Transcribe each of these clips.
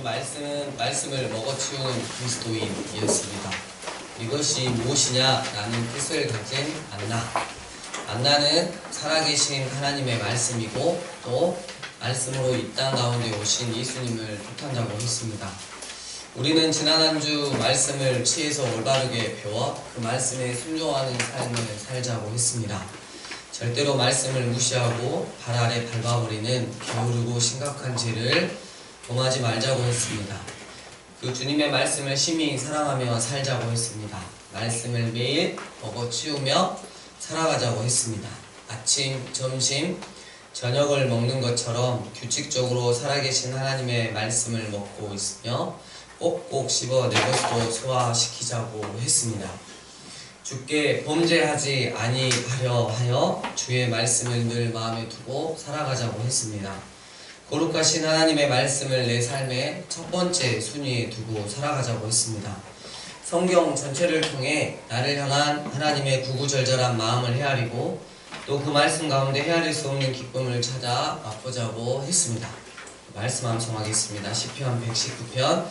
말씀을 먹어치우는 그리스도인이었습니다. 이것이 무엇이냐라는 뜻을 가진 안나. 안나는 살아계신 하나님의 말씀이고 또 말씀으로 이 땅 가운데 오신 예수님을 뜻한다고 했습니다. 우리는 지난 한 주 말씀을 취해서 올바르게 배워 그 말씀에 순종하는 삶을 살자고 했습니다. 절대로 말씀을 무시하고 발 아래 밟아버리는 게으르고 심각한 죄를 범하지 말자고 했습니다. 그 주님의 말씀을 심히 사랑하며 살자고 했습니다. 말씀을 매일 먹어치우며 살아가자고 했습니다. 아침, 점심, 저녁을 먹는 것처럼 규칙적으로 살아계신 하나님의 말씀을 먹고 있으며 꼭꼭 씹어 내 것도 소화시키자고 했습니다. 주께 범죄하지 아니하려 하여 주의 말씀을 늘 마음에 두고 살아가자고 했습니다. 거룩하신 하나님의 말씀을 내 삶의 첫 번째 순위에 두고 살아가자고 했습니다. 성경 전체를 통해 나를 향한 하나님의 구구절절한 마음을 헤아리고 또 그 말씀 가운데 헤아릴 수 없는 기쁨을 찾아 맛보자고 했습니다. 말씀 암송하겠습니다. 시편 119편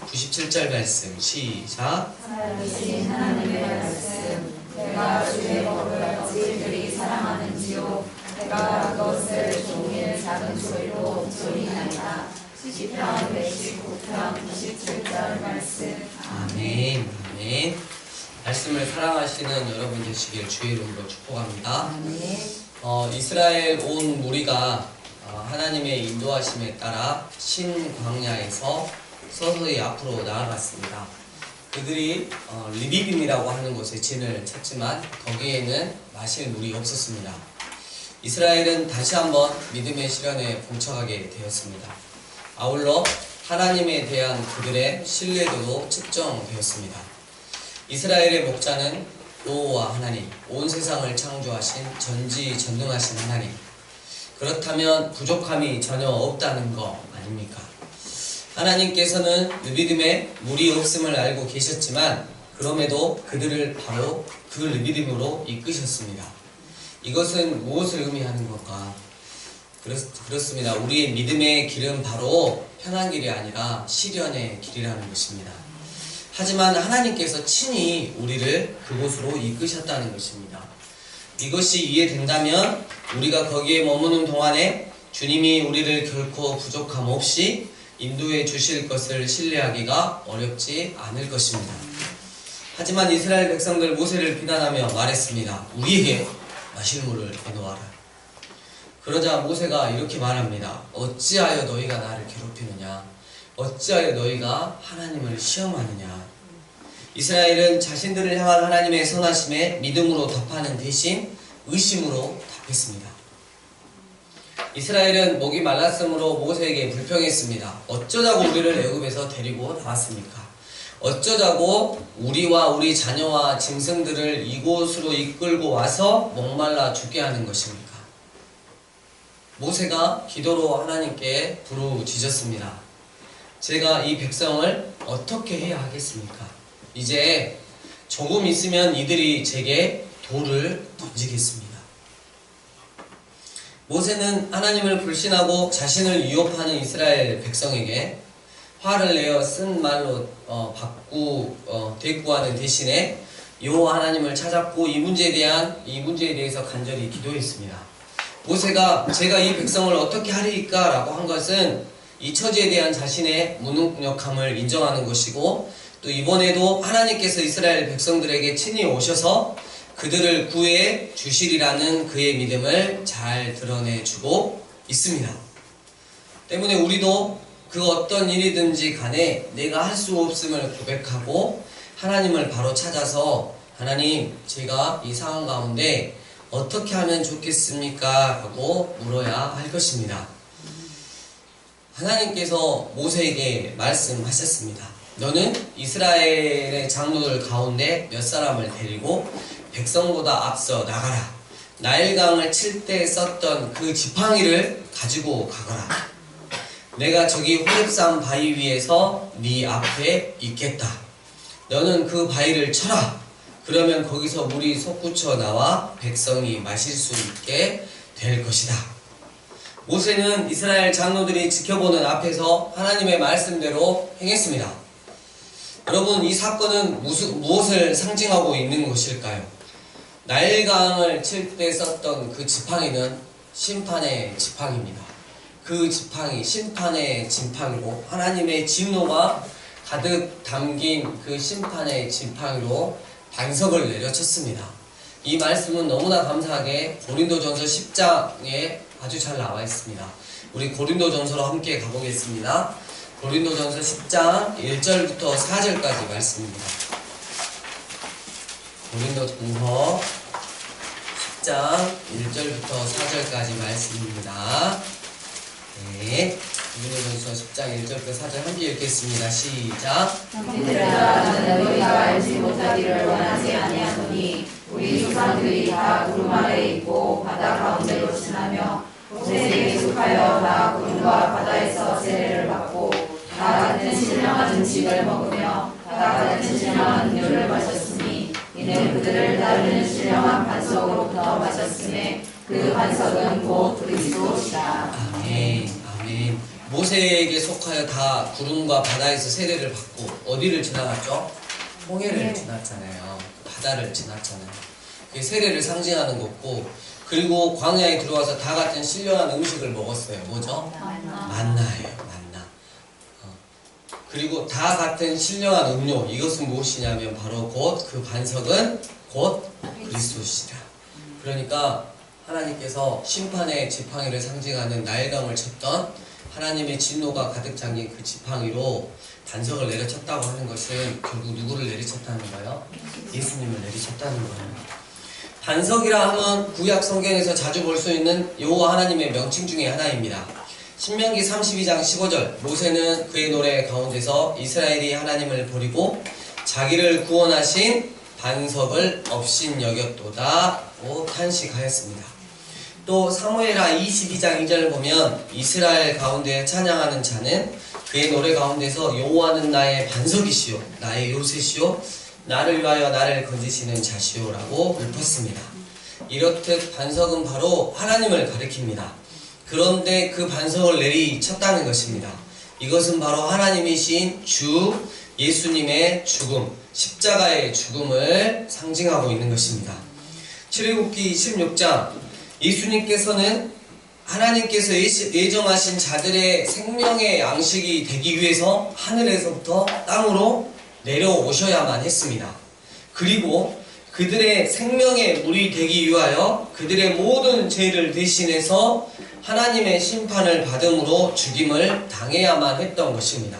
97절 말씀 시작. 살아계신 하나님의 말씀, 내가 주의 법을 어찌들이 사랑하는지요. 내가 그것을 종일 작은 소리로 소리하리라. 시편 119편 97절 말씀. 아멘. 아멘. 말씀을 사랑하시는 여러분 되시길 주의 이름으로 축복합니다. 이스라엘 온 무리가 하나님의 인도하심에 따라 신광야에서 서서히 앞으로 나아갔습니다. 그들이 리비빔이라고 하는 곳에 진을 찾지만 거기에는 마실 물이 없었습니다. 이스라엘은 다시 한번 믿음의 시련에 봉착하게 되었습니다. 아울러 하나님에 대한 그들의 신뢰도도 측정되었습니다. 이스라엘의 목자는 여호와 하나님, 온 세상을 창조하신 전지전능하신 하나님. 그렇다면 부족함이 전혀 없다는 거 아닙니까? 하나님께서는 르비딤에 물이 없음을 알고 계셨지만 그럼에도 그들을 바로 그 르비딤으로 이끄셨습니다. 이것은 무엇을 의미하는 걸까? 그렇습니다. 우리의 믿음의 길은 바로 편한 길이 아니라 시련의 길이라는 것입니다. 하지만 하나님께서 친히 우리를 그곳으로 이끄셨다는 것입니다. 이것이 이해된다면 우리가 거기에 머무는 동안에 주님이 우리를 결코 부족함 없이 인도해 주실 것을 신뢰하기가 어렵지 않을 것입니다. 하지만 이스라엘 백성들 모세를 비난하며 말했습니다. 우리에게 마실 물을 내놓아라. 그러자 모세가 이렇게 말합니다. 어찌하여 너희가 나를 괴롭히느냐? 어찌하여 너희가 하나님을 시험하느냐? 이스라엘은 자신들을 향한 하나님의 선하심에 믿음으로 답하는 대신 의심으로 답했습니다. 이스라엘은 목이 말랐으므로 모세에게 불평했습니다. 어쩌자고 우리를 애굽에서 데리고 나왔습니까? 어쩌자고 우리와 우리 자녀와 짐승들을 이곳으로 이끌고 와서 목말라 죽게 하는 것입니까? 모세가 기도로 하나님께 부르짖었습니다. 제가 이 백성을 어떻게 해야 하겠습니까? 이제 조금 있으면 이들이 제게 돌을 던지겠습니다. 모세는 하나님을 불신하고 자신을 위협하는 이스라엘 백성에게 화를 내어 쓴 말로 대꾸하는 대신에 여호와 하나님을 찾았고 이 문제에 대해서 간절히 기도했습니다. 모세가 제가 이 백성을 어떻게 하리까? 라고 한 것은 이 처지에 대한 자신의 무능력함을 인정하는 것이고 또 이번에도 하나님께서 이스라엘 백성들에게 친히 오셔서 그들을 구해 주시리라는 그의 믿음을 잘 드러내주고 있습니다. 때문에 우리도 그 어떤 일이든지 간에 내가 할 수 없음을 고백하고 하나님을 바로 찾아서 하나님, 제가 이 상황 가운데 어떻게 하면 좋겠습니까? 하고 물어야 할 것입니다. 하나님께서 모세에게 말씀하셨습니다. 너는 이스라엘의 장로들 가운데 몇 사람을 데리고 백성보다 앞서 나가라. 나일강을 칠 때 썼던 그 지팡이를 가지고 가거라. 내가 저기 호렙산 바위 위에서 네 앞에 있겠다. 너는 그 바위를 쳐라. 그러면 거기서 물이 솟구쳐 나와 백성이 마실 수 있게 될 것이다. 모세는 이스라엘 장로들이 지켜보는 앞에서 하나님의 말씀대로 행했습니다. 여러분, 이 사건은 무엇을 상징하고 있는 것일까요? 나일강을 칠 때 썼던 그 지팡이는 심판의 지팡이입니다. 그 지팡이, 심판의 지팡이로 하나님의 진노가 가득 담긴 그 심판의 지팡이로 반석을 내려쳤습니다. 이 말씀은 너무나 감사하게 고린도전서 10장에 아주 잘 나와 있습니다. 우리 고린도전서로 함께 가보겠습니다. 고린도전서 10장 1절부터 4절까지 말씀입니다. 고린도전서 10장 1절부터 4절까지 말씀입니다. 네, 고린도전서 10장 1절부터 4절 함께 읽겠습니다. 시작. 형제들아, 나는 너희가 알지 못하기를 원하지 아니하노니 우리 조상들이 다 구름 아래 있고 바다 가운데로 지나며 모세에게 속하여 다 구름과 바다에서 세례를 받고 다 같은 신령한 음식을 먹으며 다 같은 신령한 음료를 마셨으니 이는 그들을 따르는 신령한 반석으로부터 마셨음에 그 반석은 곧 그리스도시라. 아멘. 아멘. 모세에게 속하여 다 구름과 바다에서 세례를 받고 어디를 지나갔죠? 홍해를 지났잖아요. 바다를 지났잖아요. 그게 세례를 상징하는 거고, 그리고 광야에 들어와서 다 같은 신령한 음식을 먹었어요. 뭐죠? 만나예요. 만나. 그리고 다 같은 신령한 음료, 이것은 무엇이냐면 바로 곧 그 반석은 곧 그리스도시라. 그러니까 하나님께서 심판의 지팡이를 상징하는 나일강을 쳤던 하나님의 진노가 가득 잠긴 그 지팡이로 반석을 내려쳤다고 하는 것은 결국 누구를 내리쳤다는 거예요? 예수님을 내리쳤다는 거예요. 반석이라 하면 구약 성경에서 자주 볼 수 있는 여호와 하나님의 명칭 중에 하나입니다. 신명기 32장 15절, 모세는 그의 노래 가운데서 이스라엘이 하나님을 버리고 자기를 구원하신 반석을 업신여겼도다고 탄식하였습니다. 또 사무엘하 22장 2절을 보면 이스라엘 가운데 찬양하는 자는 그의 노래 가운데서 여호와는 나의 반석이시요 나의 요새시요 나를 위하여 나를 건지시는 자시오라고 읊었습니다. 이렇듯 반석은 바로 하나님을 가리킵니다. 그런데 그 반석을 내리쳤다는 것입니다. 이것은 바로 하나님이신 주 예수님의 죽음, 십자가의 죽음을 상징하고 있는 것입니다. 출애굽기 16장, 예수님께서는 하나님께서 예정하신 자들의 생명의 양식이 되기 위해서 하늘에서부터 땅으로 내려오셔야만 했습니다. 그리고 그들의 생명의 물이 되기 위하여 그들의 모든 죄를 대신해서 하나님의 심판을 받음으로 죽임을 당해야만 했던 것입니다.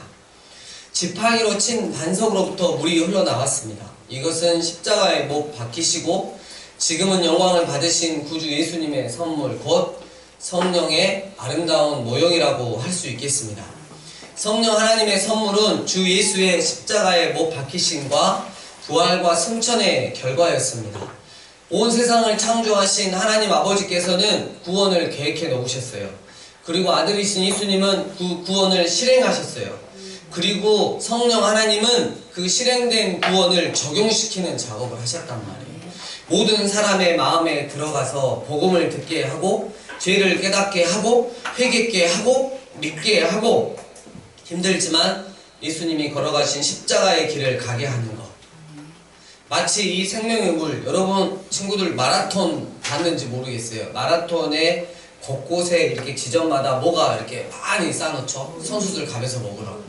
지팡이로 친 반석으로부터 물이 흘러나왔습니다. 이것은 십자가에 못 박히시고 지금은 영광을 받으신 구주 예수님의 선물, 곧 성령의 아름다운 모형이라고 할 수 있겠습니다. 성령 하나님의 선물은 주 예수의 십자가에 못 박히심과 부활과 승천의 결과였습니다. 온 세상을 창조하신 하나님 아버지께서는 구원을 계획해 놓으셨어요. 그리고 아들이신 예수님은 그 구원을 실행하셨어요. 그리고 성령 하나님은 그 실행된 구원을 적용시키는 작업을 하셨단 말이에요. 모든 사람의 마음에 들어가서 복음을 듣게 하고 죄를 깨닫게 하고 회개케 하고 믿게 하고 힘들지만 예수님이 걸어가신 십자가의 길을 가게 하는 것. 마치 이 생명의 물, 여러분 친구들 마라톤 봤는지 모르겠어요. 마라톤에 곳곳에 이렇게 지점마다 뭐가 이렇게 많이 쌓아놓죠. 선수들 가면서 먹으라고.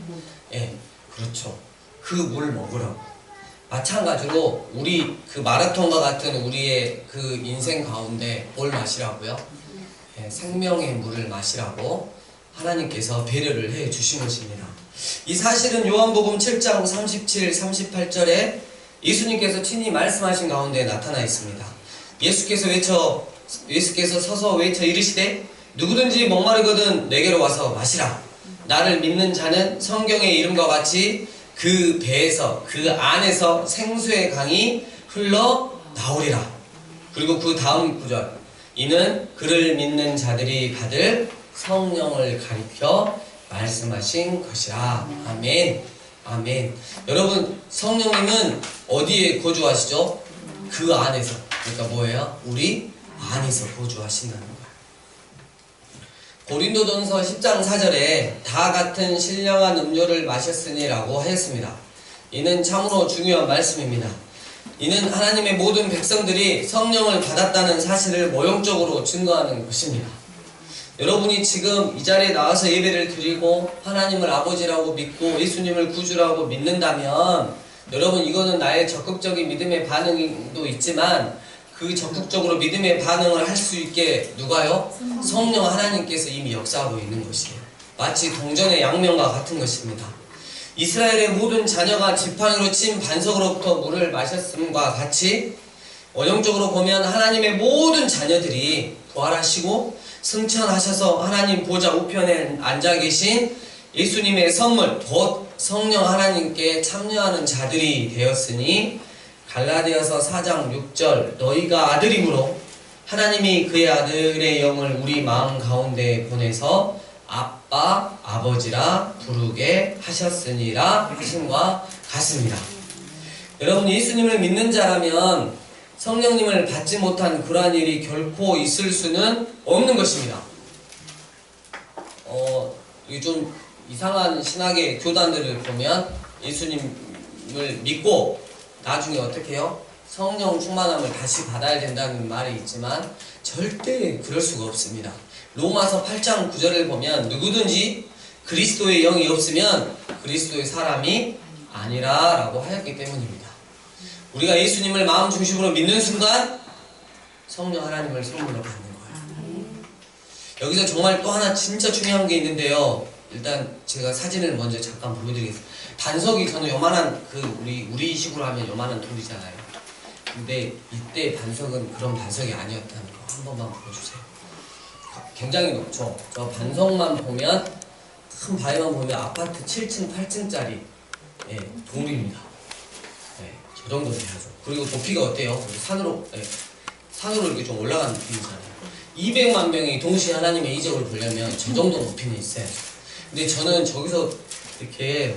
예, 그렇죠. 그 물 먹으라고. 마찬가지로 우리 그 마라톤과 같은 우리의 그 인생 가운데 뭘 마시라고요? 예, 생명의 물을 마시라고 하나님께서 배려를 해 주신 것입니다. 이 사실은 요한복음 7장 37, 38절에 예수님께서 친히 말씀하신 가운데 나타나 있습니다. 예수께서 서서 외쳐 이르시되 누구든지 목마르거든 내게로 와서 마시라. 나를 믿는 자는 성경의 이름과 같이 그 배에서 그 안에서 생수의 강이 흘러 나오리라. 그리고 그 다음 구절, 이는 그를 믿는 자들이 받을 성령을 가리켜 말씀하신 것이라. 아멘. 아멘. 여러분, 성령님은 어디에 거주하시죠? 그 안에서. 그러니까 뭐예요? 우리 안에서 거주하신다는 거예요. 고린도전서 10장 4절에 다 같은 신령한 음료를 마셨으니 라고 하였습니다. 이는 참으로 중요한 말씀입니다. 이는 하나님의 모든 백성들이 성령을 받았다는 사실을 모형적으로 증거하는 것입니다. 여러분이 지금 이 자리에 나와서 예배를 드리고 하나님을 아버지라고 믿고 예수님을 구주라고 믿는다면 여러분, 이거는 나의 적극적인 믿음의 반응도 있지만 그 적극적으로 믿음의 반응을 할 수 있게 누가요? 성령 하나님께서 이미 역사하고 있는 것이에요. 마치 동전의 양면과 같은 것입니다. 이스라엘의 모든 자녀가 지팡이로 친 반석으로부터 물을 마셨음과 같이 원형적으로 보면 하나님의 모든 자녀들이 부활하시고 승천하셔서 하나님 보좌 우편에 앉아 계신 예수님의 선물 곧 성령 하나님께 참여하는 자들이 되었으니 갈라디아서 4장 6절 너희가 아들임으로 하나님이 그의 아들의 영을 우리 마음 가운데 보내서 아빠 아버지라 부르게 하셨으니라 하심과 같습니다. 여러분, 예수님을 믿는 자라면 성령님을 받지 못한 그러한 일이 결코 있을 수는 없는 것입니다. 이게 좀 이상한 신학의 교단들을 보면 예수님을 믿고 나중에 어떻게 해요? 성령 충만함을 다시 받아야 된다는 말이 있지만 절대 그럴 수가 없습니다. 로마서 8장 9절을 보면 누구든지 그리스도의 영이 없으면 그리스도의 사람이 아니라 라고 하였기 때문입니다. 우리가 예수님을 마음 중심으로 믿는 순간 성령 하나님을 선물로 받는 거예요. 여기서 정말 또 하나 진짜 중요한 게 있는데요. 일단 제가 사진을 먼저 잠깐 보여드리겠습니다. 단석이 저는 요만한 우리 식으로 하면 요만한 돌이잖아요. 근데 이때 반석은 그런 반석이 아니었다는 거 한 번만 보여주세요. 굉장히 높죠. 저 반석만 보면 큰 바위만 보면 아파트 7층 8층짜리 돌입니다. 저 정도 돼야죠. 그리고 높이가 어때요? 산으로 이렇게 좀 올라가는 느낌이잖아요. 200만 명이 동시에 하나님의 이적을 보려면 저 정도 높이는 있어야죠. 근데 저는 저기서 이렇게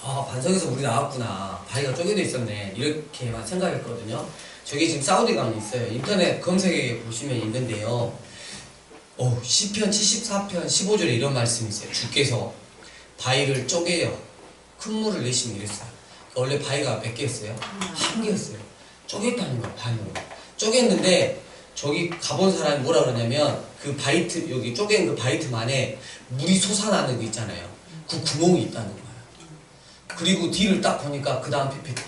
반석에서 우리 나왔구나, 바위가 쪼개져 있었네, 이렇게만 생각했거든요. 저기 지금 사우디 가면 있어요. 인터넷 검색에 보시면 있는데요. 시편 74편 15절에 이런 말씀이 있어요. 주께서 바위를 쪼개요 큰 물을 내시면 이랬어요. 원래 바위가 몇 개였어요? 한 개였어요. 쪼갰다는 거야. 반으로 쪼갰는데 저기 가본 사람이 뭐라 그러냐면 그 바이트, 여기 쪼갠 그 바이트 안에 물이 솟아나는 거 있잖아요. 그 구멍이 있다는 거예요. 그리고 뒤를 딱 보니까 그 다음 PPT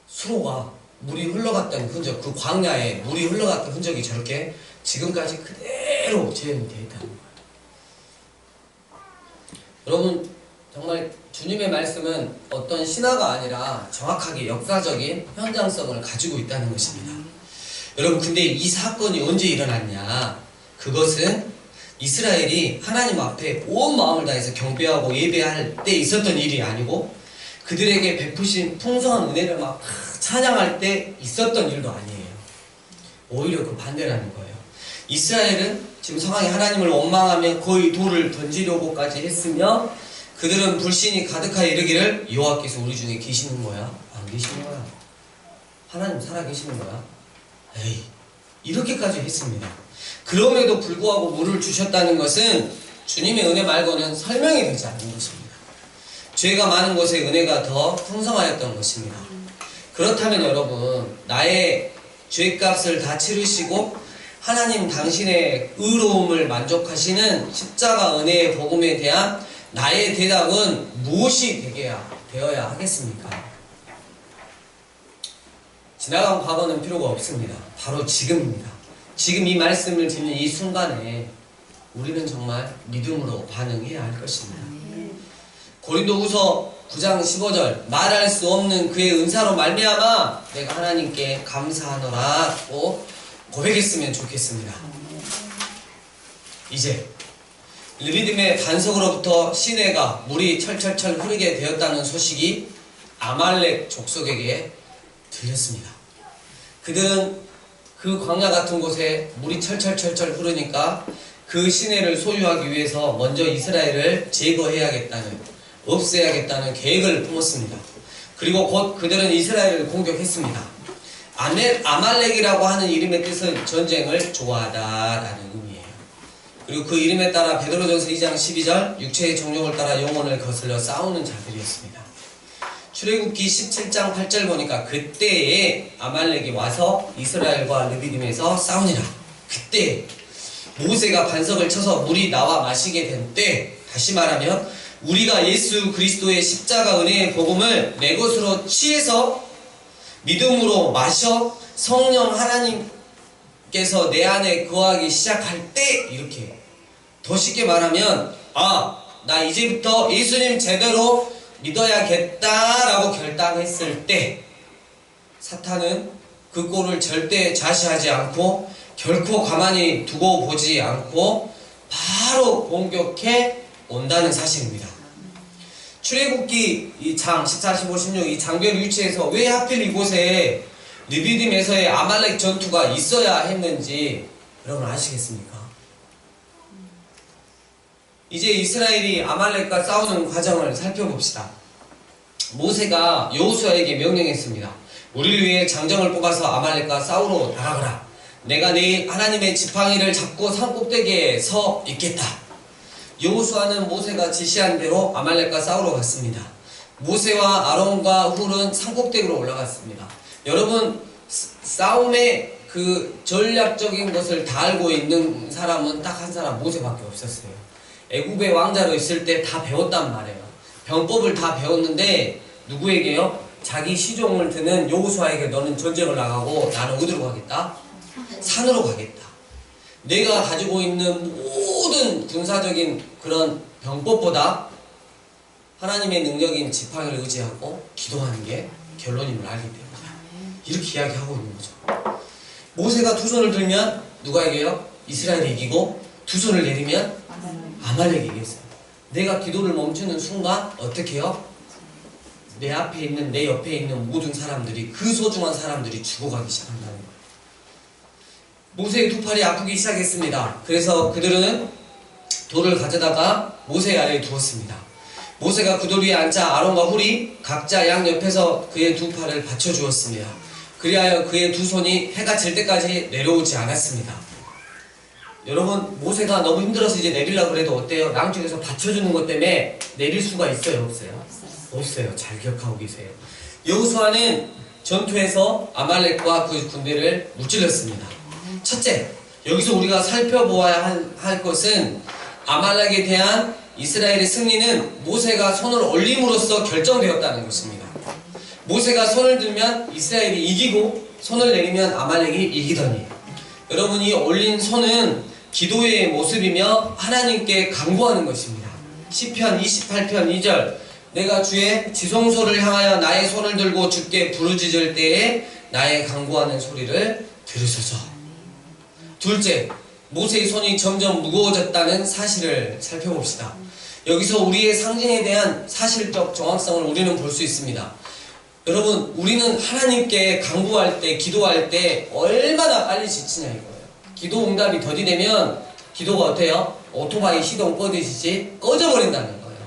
수로가 물이 흘러갔던 흔적, 그 광야에 물이 흘러갔던 흔적이 저렇게 지금까지 그대로 재현이 되어 있다는 거예요. 여러분, 정말 주님의 말씀은 어떤 신화가 아니라 정확하게 역사적인 현장성을 가지고 있다는 것입니다. 여러분, 근데 이 사건이 언제 일어났냐? 그것은 이스라엘이 하나님 앞에 온 마음을 다해서 경배하고 예배할 때 있었던 일이 아니고 그들에게 베푸신 풍성한 은혜를 막 찬양할 때 있었던 일도 아니에요. 오히려 그 반대라는 거예요. 이스라엘은 지금 상황이 하나님을 원망하며 거의 돌을 던지려고까지 했으며 그들은 불신이 가득하여 이르기를 여호와께서 우리 중에 계시는 거야? 안 계시는 거야? 하나님 살아 계시는 거야? 에이, 이렇게까지 했습니다. 그럼에도 불구하고 물을 주셨다는 것은 주님의 은혜 말고는 설명이 되지 않는 것입니다. 죄가 많은 곳에 은혜가 더 풍성하였던 것입니다. 그렇다면 여러분, 나의 죄값을 다 치르시고 하나님 당신의 의로움을 만족하시는 십자가 은혜의 복음에 대한 나의 대답은 무엇이 되어야 하겠습니까? 지나간 과거는 필요가 없습니다. 바로 지금입니다. 지금 이 말씀을 듣는 이 순간에 우리는 정말 믿음으로 반응해야 할 것입니다. 고린도후서 9장 15절 말할 수 없는 그의 은사로 말미암아 내가 하나님께 감사하노라고 고백했으면 좋겠습니다. 이제 르비딤의 반석으로부터 시내가 물이 철철철 흐르게 되었다는 소식이 아말렉 족속에게 들렸습니다. 그들은 그 광야 같은 곳에 물이 철철철철 흐르니까 그 시내를 소유하기 위해서 먼저 이스라엘을 제거해야겠다는, 없애야겠다는 계획을 품었습니다. 그리고 곧 그들은 이스라엘을 공격했습니다. 아말렉이라고 하는 이름의 뜻은 전쟁을 좋아하다라는 의미예요. 그리고 그 이름에 따라 베드로전서 2장 12절 육체의 정욕을 따라 영혼을 거슬러 싸우는 자들이었습니다. 출애굽기 17장 8절 보니까 그때에 아말렉이 와서 이스라엘과 르비딤에서 싸우니라. 그때 모세가 반석을 쳐서 물이 나와 마시게 된 때, 다시 말하면 우리가 예수 그리스도의 십자가 은혜의 복음을 내 것으로 취해서 믿음으로 마셔 성령 하나님께서 내 안에 거하기 시작할 때, 이렇게 더 쉽게 말하면 나 이제부터 예수님 제대로 믿어야겠다라고 결단했을 때 사탄은 그 꼴을 절대 좌시하지 않고 결코 가만히 두고 보지 않고 바로 공격해 온다는 사실입니다. 출애굽기 이 장 14, 15, 16 이 장별 위치에서 왜 하필 이곳에 르비딤에서의 아말렉 전투가 있어야 했는지 여러분 아시겠습니까? 이제 이스라엘이 아말렉과 싸우는 과정을 살펴봅시다. 모세가 여호수아에게 명령했습니다. 우리를 위해 장정을 뽑아서 아말렉과 싸우러 나가거라. 내가 내일 하나님의 지팡이를 잡고 산꼭대기에 서 있겠다. 여호수아는 모세가 지시한 대로 아말렉과 싸우러 갔습니다. 모세와 아론과 훌은 산꼭대기로 올라갔습니다. 여러분, 싸움의 그 전략적인 것을 다 알고 있는 사람은 딱 한 사람, 모세밖에 없었어요. 애굽의 왕자로 있을 때 다 배웠단 말이에요. 병법을 다 배웠는데 누구에게요? 자기 시종을 드는 여호수아에게 너는 전쟁을 나가고 나는 어디로 가겠다? 산으로 가겠다. 내가 가지고 있는 모든 군사적인 그런 병법보다 하나님의 능력인 지팡이를 의지하고 기도하는 게 결론임을 알기 때문에 이렇게 이야기하고 있는 거죠. 모세가 두 손을 들면 누가 이겨요? 이스라엘이 이기고 두 손을 내리면 아말렉이 이겼어요. 내가 기도를 멈추는 순간 어떻게 해요? 내 앞에 있는 내 옆에 있는 모든 사람들이 그 소중한 사람들이 죽어가기 시작한다는 거예요. 모세의 두 팔이 아프기 시작했습니다. 그래서 그들은 돌을 가져다가 모세 아래에 두었습니다. 모세가 그 돌 위에 앉자 아론과 훌이 각자 양 옆에서 그의 두 팔을 받쳐주었습니다. 그리하여 그의 두 손이 해가 질 때까지 내려오지 않았습니다. 여러분, 모세가 너무 힘들어서 이제 내리려고 그래도 어때요? 양쪽에서 받쳐주는 것 때문에 내릴 수가 있어요? 없어요? 없어요. 잘 기억하고 계세요. 여호수아는 전투에서 아말렉과 그 군대를 무찔렀습니다. 첫째, 여기서 우리가 살펴보아야 할 것은 아말렉에 대한 이스라엘의 승리는 모세가 손을 올림으로써 결정되었다는 것입니다. 모세가 손을 들면 이스라엘이 이기고 손을 내리면 아말렉이 이기더니, 여러분, 이 올린 손은 기도의 모습이며 하나님께 간구하는 것입니다. 시편 28편 2절 내가 주의 지성소를 향하여 나의 손을 들고 주께 부르짖을 때에 나의 간구하는 소리를 들으소서. 둘째, 모세의 손이 점점 무거워졌다는 사실을 살펴봅시다. 여기서 우리의 상징에 대한 사실적 정확성을 우리는 볼 수 있습니다. 여러분, 우리는 하나님께 간구할 때, 기도할 때 얼마나 빨리 지치냐 이거예요. 기도 응답이 더디되면 기도가 어때요? 오토바이 시동 꺼지듯이 꺼져버린다는 거예요.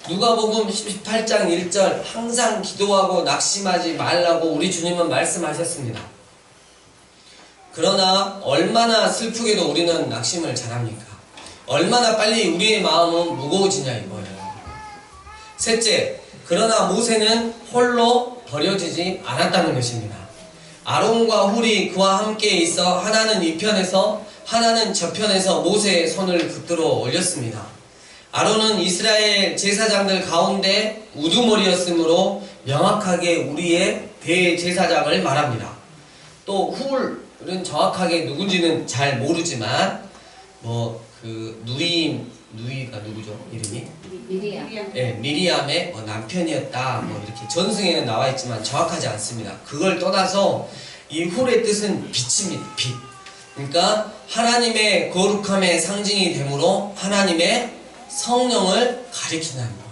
누가복음 18장 1절 항상 기도하고 낙심하지 말라고 우리 주님은 말씀하셨습니다. 그러나 얼마나 슬프게도 우리는 낙심을 잘합니까? 얼마나 빨리 우리의 마음은 무거워지냐 이거예요. 셋째, 그러나 모세는 홀로 버려지지 않았다는 것입니다. 아론과 훌이 그와 함께 있어 하나는 이 편에서 하나는 저 편에서 모세의 손을 붙들어 올렸습니다. 아론은 이스라엘 제사장들 가운데 우두머리였으므로 명확하게 우리의 대제사장을 말합니다. 또 훌은 정확하게 누군지는 잘 모르지만 누이가 누구죠? 이름이? 미리암. 네, 미리암의 남편이었다. 이렇게 전승에는 나와 있지만 정확하지 않습니다. 그걸 떠나서 이 훌의 뜻은 빛입니다. 빛. 그러니까 하나님의 거룩함의 상징이 되므로 하나님의 성령을 가리킨다는 거예요.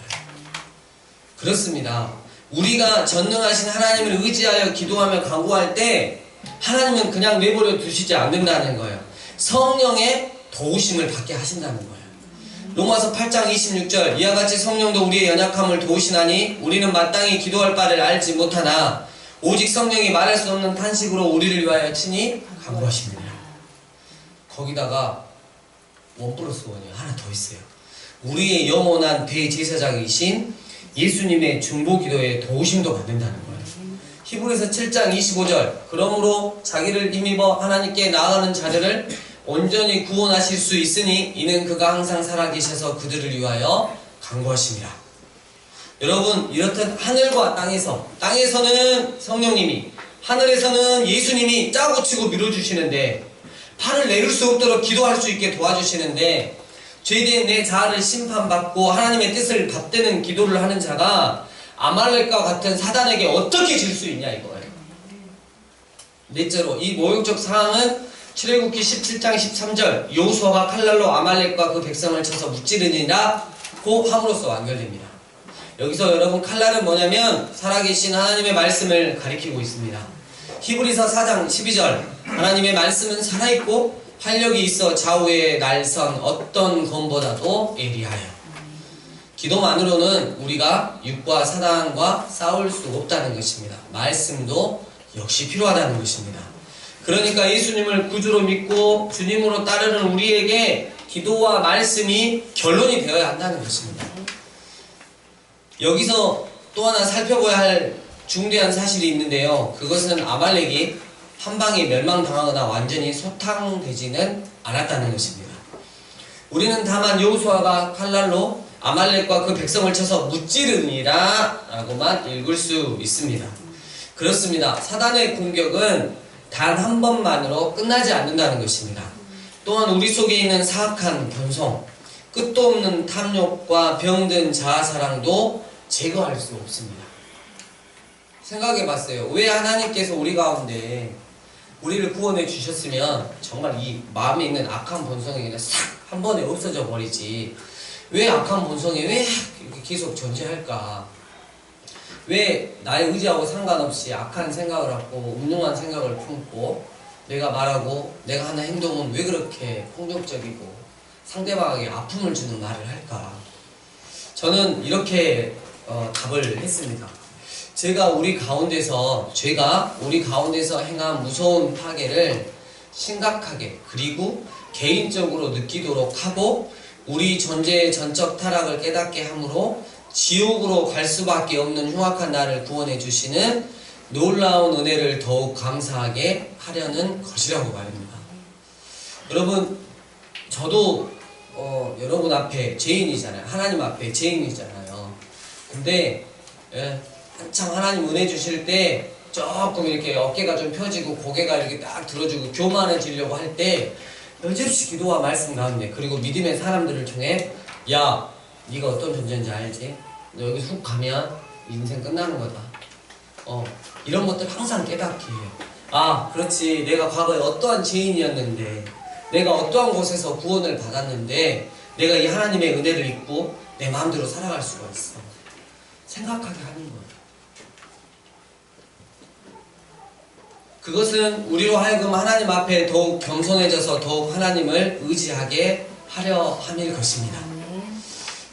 그렇습니다. 우리가 전능하신 하나님을 의지하여 기도하며 간구할 때 하나님은 그냥 내버려 두시지 않는다는 거예요. 성령의 도우심을 받게 하신다는 거예요. 로마서 8장 26절 이와 같이 성령도 우리의 연약함을 도우시나니 우리는 마땅히 기도할 바를 알지 못하나 오직 성령이 말할 수 없는 탄식으로 우리를 위하여 친히 간구하십니다. 거기다가 원 플러스 원이요. 하나 더 있어요. 우리의 영원한 대제사장이신 예수님의 중보기도에 도우심도 받는다는 거예요. 히브리서 7장 25절 그러므로 자기를 힘입어 하나님께 나아가는 자들을 온전히 구원하실 수 있으니 이는 그가 항상 살아계셔서 그들을 위하여 간구하심이라. 여러분, 이렇듯 하늘과 땅에서는 성령님이, 하늘에서는 예수님이 짜고 치고 밀어주시는데 팔을 내릴 수 없도록 기도할 수 있게 도와주시는데 죄된 내 자아를 심판받고 하나님의 뜻을 받드는 기도를 하는 자가 아말렉과 같은 사단에게 어떻게 질 수 있냐 이거예요. 넷째로 이 모욕적 상황은 출애굽기 17장 13절 여호수아가 칼날로 아말렉과 그 백성을 쳐서 무찌르니라 고 함으로써 완결됩니다. 여기서 여러분 칼날은 뭐냐면 살아계신 하나님의 말씀을 가리키고 있습니다. 히브리서 4장 12절 하나님의 말씀은 살아있고 활력이 있어 좌우에 날선 어떤 검보다도 예리하여. 기도만으로는 우리가 육과 사단과 싸울 수 없다는 것입니다. 말씀도 역시 필요하다는 것입니다. 그러니까 예수님을 구주로 믿고 주님으로 따르는 우리에게 기도와 말씀이 결론이 되어야 한다는 것입니다. 여기서 또 하나 살펴봐야 할 중대한 사실이 있는데요. 그것은 아말렉이 한 방에 멸망당하거나 완전히 소탕되지는 않았다는 것입니다. 우리는 다만 여호수아가 칼날로 아말렉과 그 백성을 쳐서 무찌르니라 라고만 읽을 수 있습니다. 그렇습니다. 사단의 공격은 단 한 번만으로 끝나지 않는다는 것입니다. 또한 우리 속에 있는 사악한 본성, 끝도 없는 탐욕과 병든 자아사랑도 제거할 수 없습니다. 생각해 봤어요. 왜 하나님께서 우리 가운데 우리를 구원해 주셨으면 정말 이 마음에 있는 악한 본성이 그냥 싹 한 번에 없어져 버리지. 왜 악한 본성이 왜 이렇게 계속 존재할까? 왜 나의 의지하고 상관없이 악한 생각을 하고 음흉한 생각을 품고 내가 말하고 내가 하는 행동은 왜 그렇게 폭력적이고 상대방에게 아픔을 주는 말을 할까? 저는 이렇게 답을 했습니다. 죄가 우리 가운데서 행한 무서운 파괴를 심각하게 그리고 개인적으로 느끼도록 하고 우리 존재의 전적 타락을 깨닫게 함으로 지옥으로 갈 수밖에 없는 흉악한 나를 구원해 주시는 놀라운 은혜를 더욱 감사하게 하려는 것이라고 말입니다. 여러분, 저도 여러분 앞에 죄인이잖아요. 하나님 앞에 죄인이잖아요. 근데 한참 하나님 은혜 주실 때 조금 이렇게 어깨가 좀 펴지고 고개가 이렇게 딱 들어주고 교만해지려고 할 때 여지없이 기도와 말씀 가운데 그리고 믿음의 사람들을 통해 야, 네가 어떤 존재인지 알지? 너 여기 훅 가면 인생 끝나는 거다. 이런 것들 항상 깨닫게 해요. 아, 그렇지. 내가 과거에 어떠한 죄인이었는데 내가 어떠한 곳에서 구원을 받았는데 내가 이 하나님의 은혜를 입고 내 마음대로 살아갈 수가 있어. 생각하게 하는 거예요. 그것은 우리로 하여금 하나님 앞에 더욱 겸손해져서 더욱 하나님을 의지하게 하려 함일 것입니다.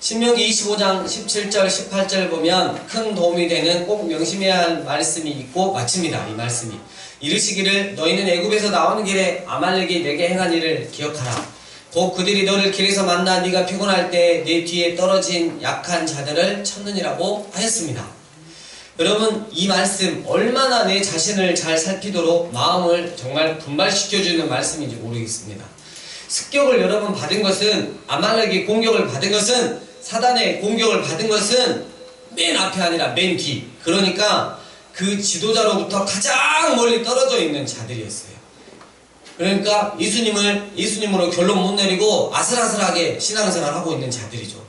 신명기 25장 17절 18절 보면 큰 도움이 되는 꼭 명심해야 할 말씀이 있고 마칩니다. 이 말씀이 이르시기를 너희는 애굽에서 나오는 길에 아말렉이 내게 행한 일을 기억하라. 곧 그들이 너를 길에서 만나 네가 피곤할 때 내 뒤에 떨어진 약한 자들을 쳤느니라고 하였습니다. 여러분, 이 말씀 얼마나 내 자신을 잘 살피도록 마음을 정말 분발시켜주는 말씀인지 모르겠습니다. 습격을 여러분 받은 것은 아말렉의 공격을 받은 것은 사단의 공격을 받은 것은 맨 앞에 아니라 맨 뒤. 그러니까 그 지도자로부터 가장 멀리 떨어져 있는 자들이었어요. 그러니까 예수님으로 결론 못 내리고 아슬아슬하게 신앙생활을 하고 있는 자들이죠.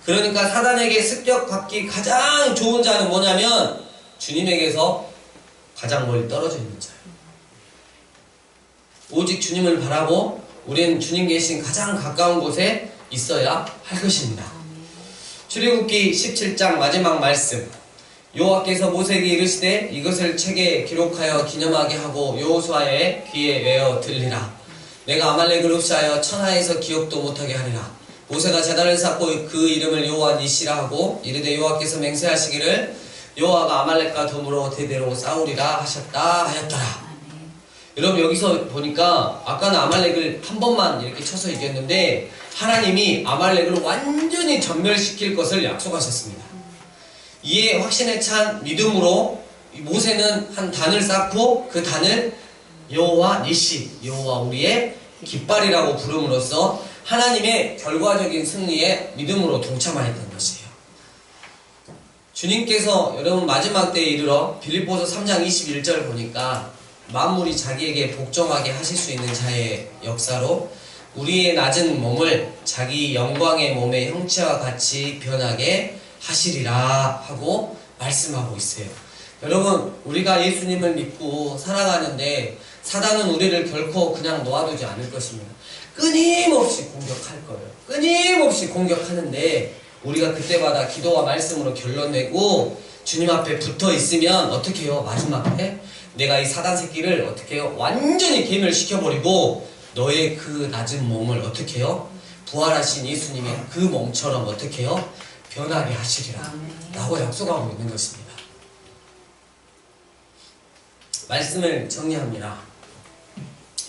그러니까 사단에게 습격받기 가장 좋은 자는 뭐냐면 주님에게서 가장 멀리 떨어져 있는 자예요. 오직 주님을 바라고 우리는 주님 계신 가장 가까운 곳에 있어야 할 것입니다. 출애굽기 17장 마지막 말씀. 여호와께서 모세에게 이르시되 이것을 책에 기록하여 기념하게 하고 여호수아의 귀에 외어 들리라. 내가 아말렉을 흡수하여 천하에서 기억도 못하게 하리라. 모세가 제단을 쌓고 그 이름을 여호와 니시라 하고 이르되 여호와께서 맹세하시기를 여호와가 아말렉과 더불어 대대로 싸우리라 하셨다 하였더라. 여러분 여기서 보니까 아까는 아말렉을 한 번만 이렇게 쳐서 이겼는데 하나님이 아말렉을 완전히 전멸시킬 것을 약속하셨습니다. 이에 확신에 찬 믿음으로 모세는 한 단을 쌓고 그 단을 여호와 니시, 여호와 우리의 깃발이라고 부름으로써 하나님의 결과적인 승리에 믿음으로 동참하였던 것이에요. 주님께서 여러분 마지막 때에 이르러 빌립보서 3장 21절 보니까 만물이 자기에게 복종하게 하실 수 있는 자의 역사로 우리의 낮은 몸을 자기 영광의 몸의 형체와 같이 변하게 하시리라 하고 말씀하고 있어요. 여러분 우리가 예수님을 믿고 살아가는데 사단은 우리를 결코 그냥 놓아두지 않을 것입니다. 끊임없이 공격할 거예요. 끊임없이 공격하는데 우리가 그때마다 기도와 말씀으로 결론 내고 주님 앞에 붙어 있으면 어떻게 해요? 마지막에 내가 이 사단 새끼를 어떻게 해요? 완전히 괴멸시켜버리고 너의 그 낮은 몸을 어떻게 해요? 부활하신 예수님의 그 몸처럼 어떻게 해요? 변하게 하시리라 라고 약속하고 있는 것입니다. 말씀을 정리합니다.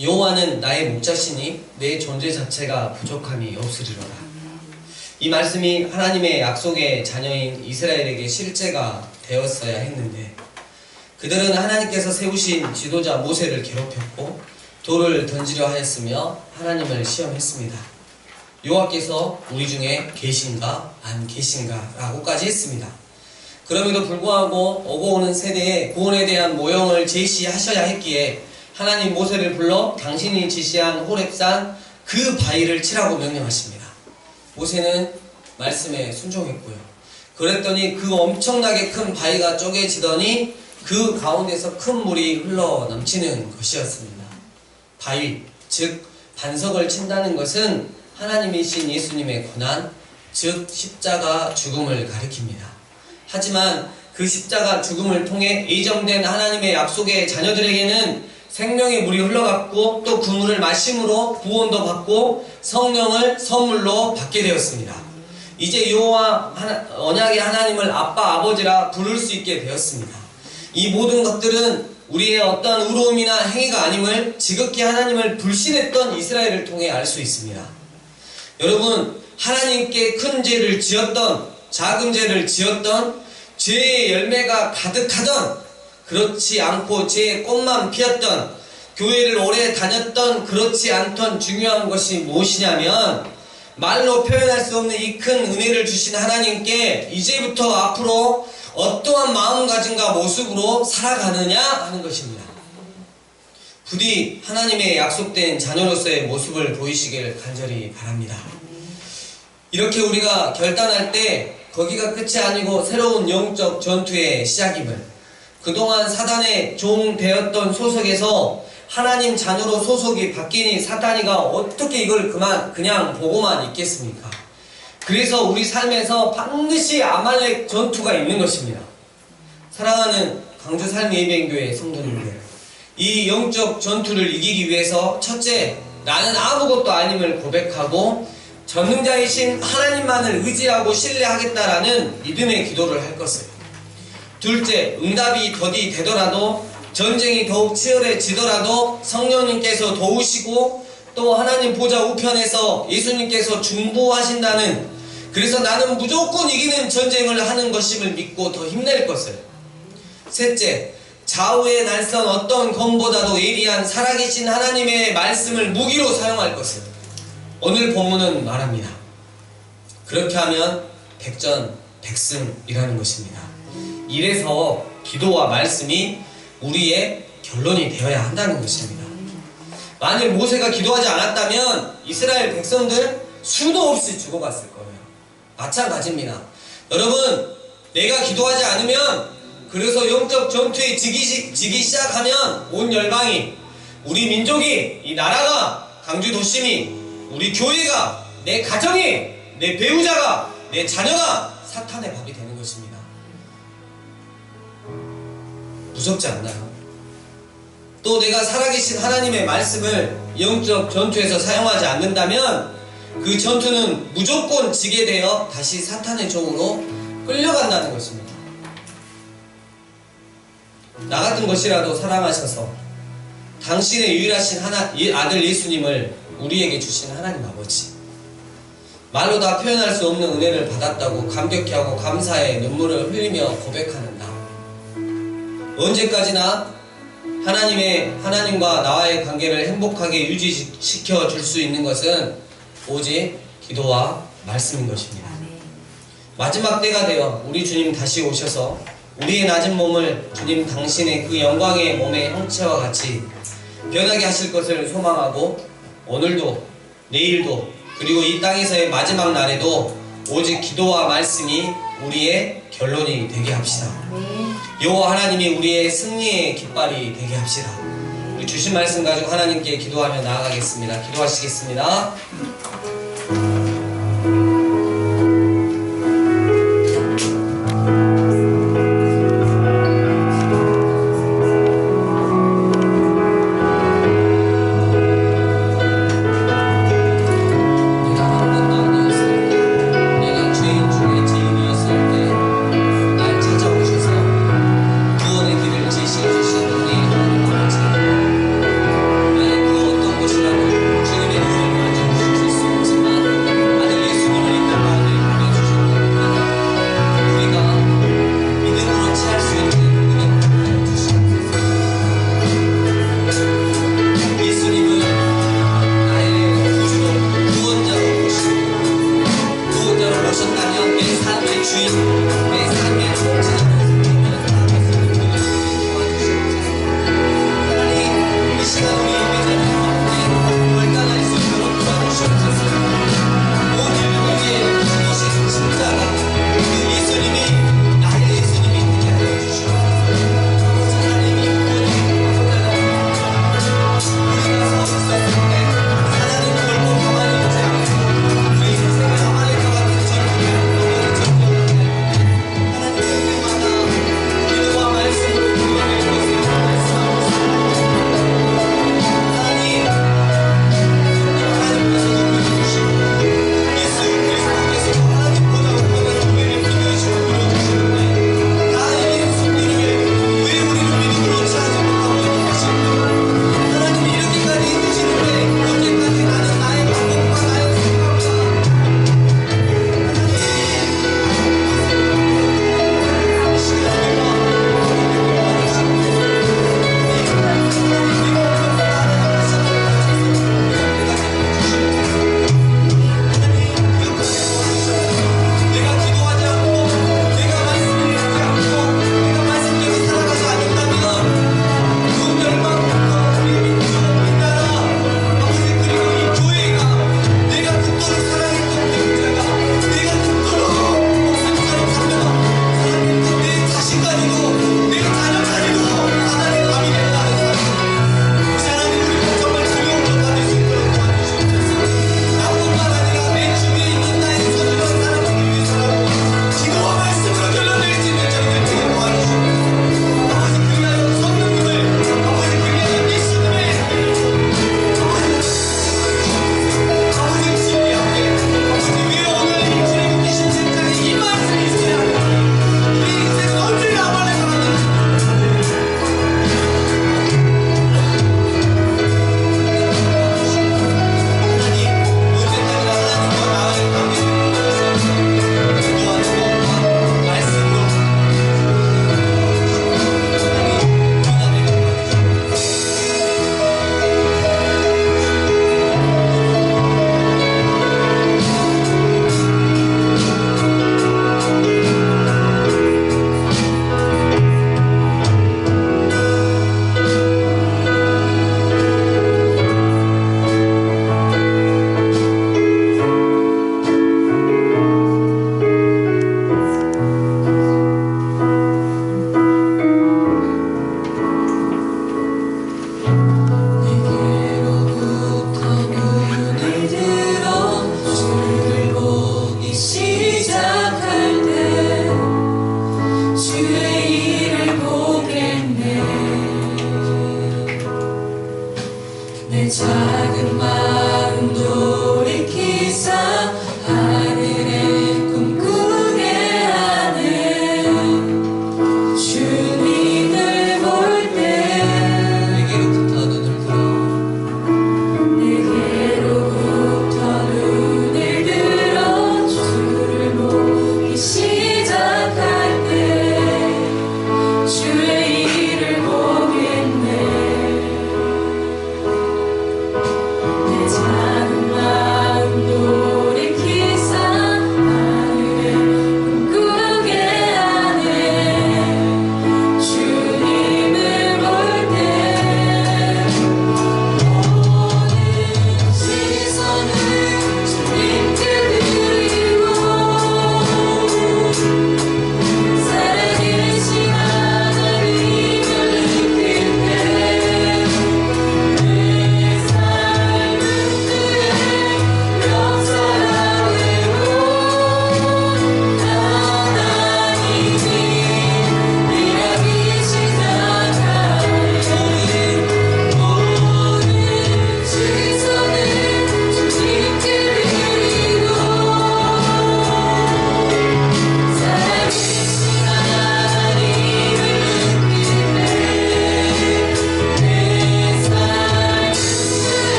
여호와는 나의 목자시니 내 존재 자체가 부족함이 없으리로다. 이 말씀이 하나님의 약속의 자녀인 이스라엘에게 실제가 되었어야 했는데 그들은 하나님께서 세우신 지도자 모세를 괴롭혔고 돌을 던지려 하였으며 하나님을 시험했습니다. 여호와께서 우리 중에 계신가 안 계신가 라고까지 했습니다. 그럼에도 불구하고 오고 오는 세대에 구원에 대한 모형을 제시하셔야 했기에 하나님 모세를 불러 당신이 지시한 호렙산 그 바위를 치라고 명령하십니다. 모세는 말씀에 순종했고요. 그랬더니 그 엄청나게 큰 바위가 쪼개지더니 그 가운데서 큰 물이 흘러 넘치는 것이었습니다. 바위, 즉 반석을 친다는 것은 하나님이신 예수님의 고난, 즉 십자가 죽음을 가리킵니다. 하지만 그 십자가 죽음을 통해 예정된 하나님의 약속의 자녀들에게는 생명의 물이 흘러갔고 또 그 물을 마심으로 구원도 받고 성령을 선물로 받게 되었습니다. 이제 여호와 언약의 하나님을 아빠 아버지라 부를 수 있게 되었습니다. 이 모든 것들은 우리의 어떤 의로움이나 행위가 아님을 지극히 하나님을 불신했던 이스라엘을 통해 알 수 있습니다. 여러분 하나님께 큰 죄를 지었던 작은 죄를 지었던 죄의 열매가 가득하던 그렇지 않고 죄의 꽃만 피었던 교회를 오래 다녔던 그렇지 않던 중요한 것이 무엇이냐면 말로 표현할 수 없는 이 큰 은혜를 주신 하나님께 이제부터 앞으로 어떠한 마음가짐과 모습으로 살아가느냐 하는 것입니다. 부디 하나님의 약속된 자녀로서의 모습을 보이시길 간절히 바랍니다. 이렇게 우리가 결단할 때 거기가 끝이 아니고 새로운 영적 전투의 시작임을 그동안 사단의 종 되었던 소속에서 하나님 자녀로 소속이 바뀌니 사탄이가 어떻게 이걸 그냥 보고만 있겠습니까? 그래서 우리 삶에서 반드시 아말렉 전투가 있는 것입니다. 사랑하는 광주 삶의예배교회 성도님들, 이 영적 전투를 이기기 위해서 첫째, 나는 아무것도 아님을 고백하고 전능자이신 하나님만을 의지하고 신뢰하겠다라는 믿음의 기도를 할 것을. 둘째, 응답이 더디 되더라도 전쟁이 더욱 치열해지더라도 성령님께서 도우시고 또 하나님 보좌 우편에서 예수님께서 중보하신다는, 그래서 나는 무조건 이기는 전쟁을 하는 것임을 믿고 더 힘낼 것을. 셋째, 좌우의 날선 어떤 검보다도 예리한 살아계신 하나님의 말씀을 무기로 사용할 것을. 오늘 본문은 말합니다. 그렇게 하면 백전백승이라는 것입니다. 이래서 기도와 말씀이 우리의 결론이 되어야 한다는 것입니다. 만일 모세가 기도하지 않았다면 이스라엘 백성들 수도 없이 죽어갔을 거예요. 마찬가지입니다. 여러분, 내가 기도하지 않으면, 그래서 영적 전투에 지기 시작하면 온 열방이, 우리 민족이, 이 나라가, 강주 도심이, 우리 교회가, 내 가정이, 내 배우자가, 내 자녀가 사탄의 밥이 되는 것입니다. 무섭지 않나요? 또 내가 살아계신 하나님의 말씀을 영적 전투에서 사용하지 않는다면 그 전투는 무조건 지게 되어 다시 사탄의 종으로 끌려간다는 것입니다. 나 같은 것이라도 사랑하셔서 당신의 유일하신 아들 예수님을 우리에게 주신 하나님 아버지, 말로 다 표현할 수 없는 은혜를 받았다고 감격해하고 감사의 눈물을 흘리며 고백하는 나. 언제까지나 하나님과 나와의 관계를 행복하게 유지시켜 줄 수 있는 것은 오직 기도와 말씀인 것입니다. 마지막 때가 되어 우리 주님 다시 오셔서 우리의 낮은 몸을 주님 당신의 그 영광의 몸의 형체와 같이 변하게 하실 것을 소망하고, 오늘도 내일도 그리고 이 땅에서의 마지막 날에도 오직 기도와 말씀이 우리의 결론이 되게 합시다. 여호와 하나님이 우리의 승리의 깃발이 되게 합시다. 우리 주신 말씀 가지고 하나님께 기도하며 나아가겠습니다. 기도하시겠습니다. 주님의 은혜를 만져주실 수 있습니다.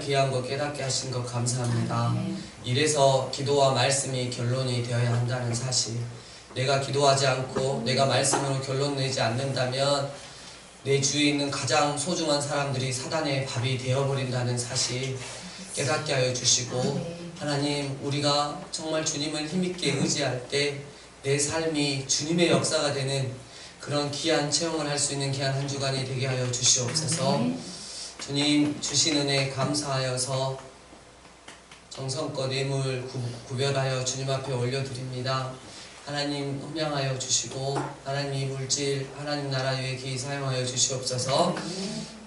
귀한 거 깨닫게 하신 것 감사합니다. 이래서 기도와 말씀이 결론이 되어야 한다는 사실, 내가 기도하지 않고 내가 말씀으로 결론 내지 않는다면 내 주위에 있는 가장 소중한 사람들이 사단의 밥이 되어버린다는 사실 깨닫게 하여 주시고, 하나님, 우리가 정말 주님을 힘있게 의지할 때 내 삶이 주님의 역사가 되는 그런 귀한 체험을 할 수 있는 귀한 한 주간이 되게 하여 주시옵소서. 주님 주신 은혜 감사하여서 정성껏 예물 구별하여 주님 앞에 올려드립니다. 하나님 함양하여 주시고 하나님 이 물질 하나님 나라 위에 기히 사용하여 주시옵소서.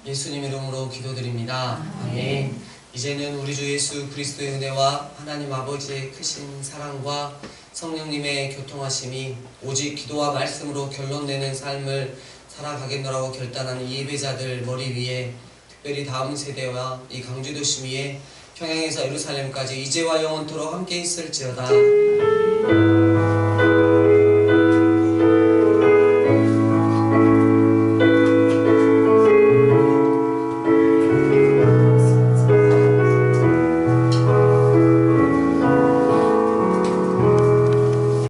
예수님 이름으로 기도드립니다. 아멘. 이제는 우리 주 예수 그리스도의 은혜와 하나님 아버지의 크신 사랑과 성령님의 교통하심이 오직 기도와 말씀으로 결론내는 삶을 살아가겠노라고 결단하는 이 예배자들 머리 위에, 특별히 다음 세대와 이 강주도심 위에 평양에서 예루살렘까지 이제와 영원토록 함께 있을지어다.